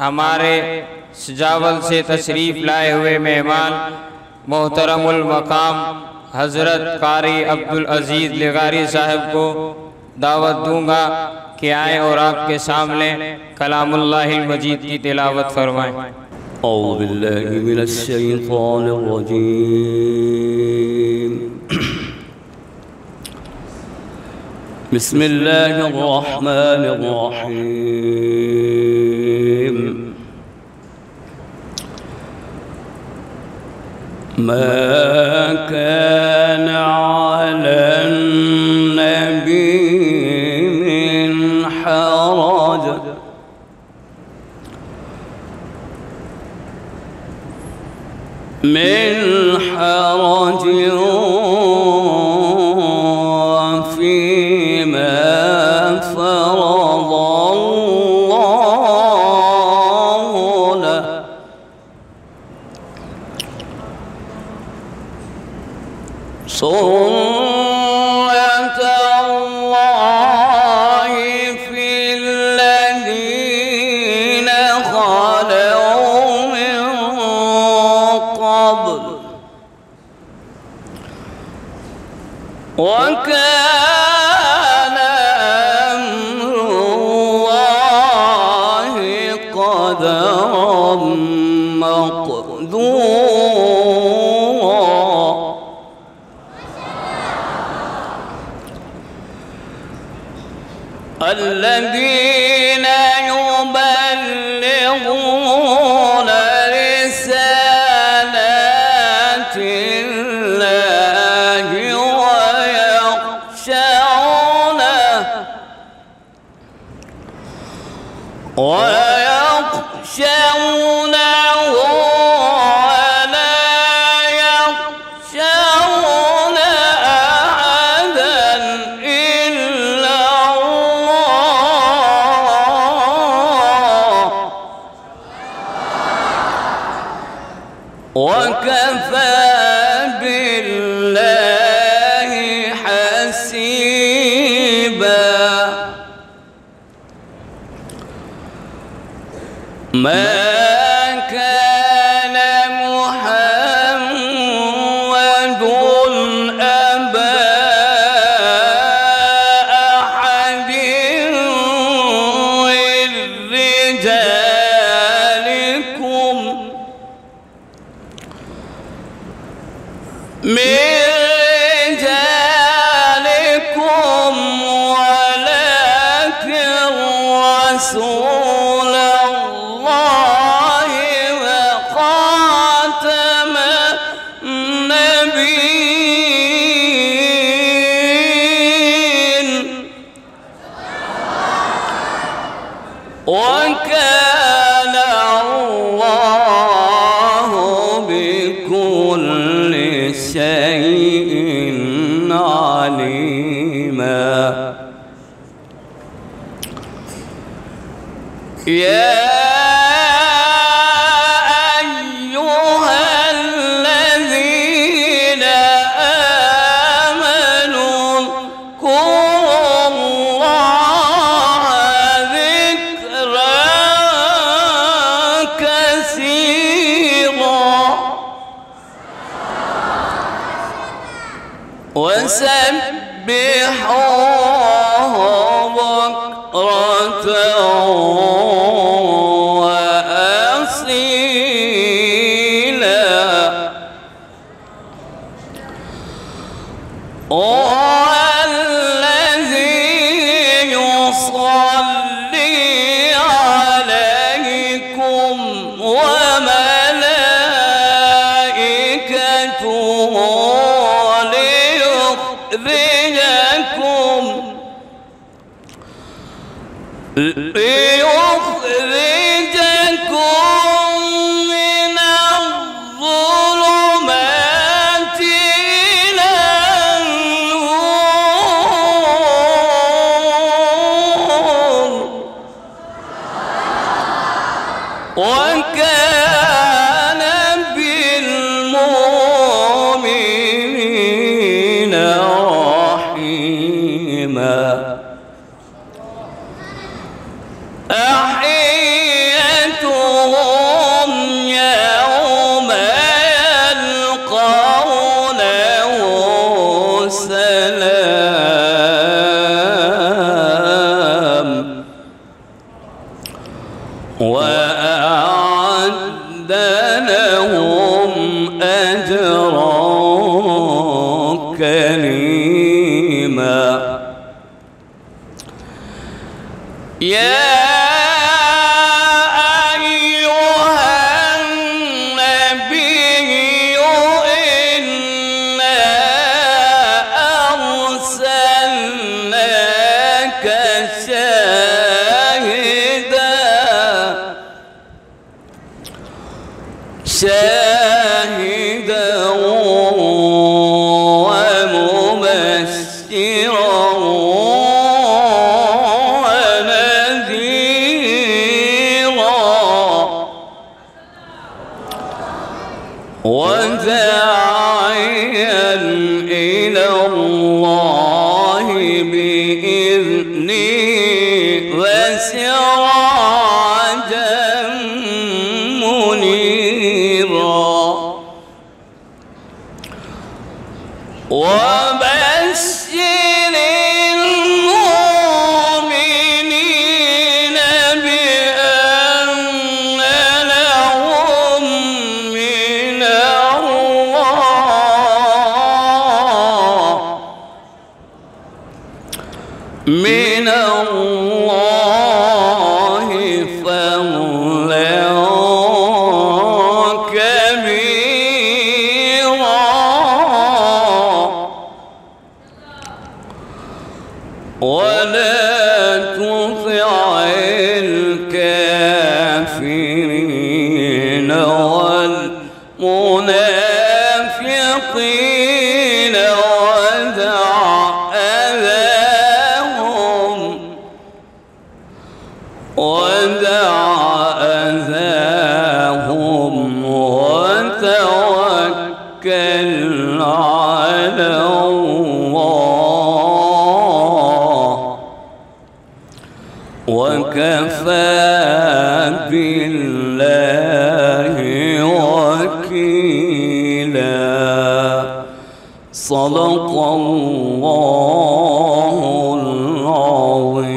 हमारे सजावल से तशरीफ़ लाए हुए मेहमान मोहतरमुल मकाम हज़रत कारी अब्दुल अज़ीज़ लगारी साहब को दावत दूंगा कि आए और आपके सामने कलामुल्लाहिल मजीद की तिलावत फरमाएं। औज़ु बिल्लाहि मिनश शैतानिर रजीम। बिस्मिल्लाहिर रहमानिर रहीम। मा कान अलन नबी मिन हरज फीमा फ़रज़ल्लाहु लह सुन्नतल्लाहि फ़िल्लज़ीना ख़लौ मिन क़ब्ल वकान अम्रुल्लाहि क़दरन मक़दूरा। الذين يبلغون رسالات الله ويخشونه ولا يخشون أحدا إلا الله وكفى بالله حسيبا. ما كان محمد أبا أحد من رجالكم ولكن رسول الله وخاتم النبيين وكان الله بكل شيء عليما. يا أيها الذين آمنوا اذكروا الله ذكرا كثيرا وسبحوه بكرة وأصيلا. والذي يصلي عليكم وملائكته ليخرجكم من الظلمات إلى النور وكان بالمؤمنين رحيما. أحية وأعد لهم أجرا كريما. يا شاهدا ومبشرا ونذيرا وداعيا إلى الله بإذنه وسراجا منيرا. وبشر المؤمنين بأن لهم من الله فضلا كبيرا. ولا تطع الكافرين والمنافقين ودع أذاهم وتوكل على الله وكفى بالله وكيلا. صدق الله العظيم.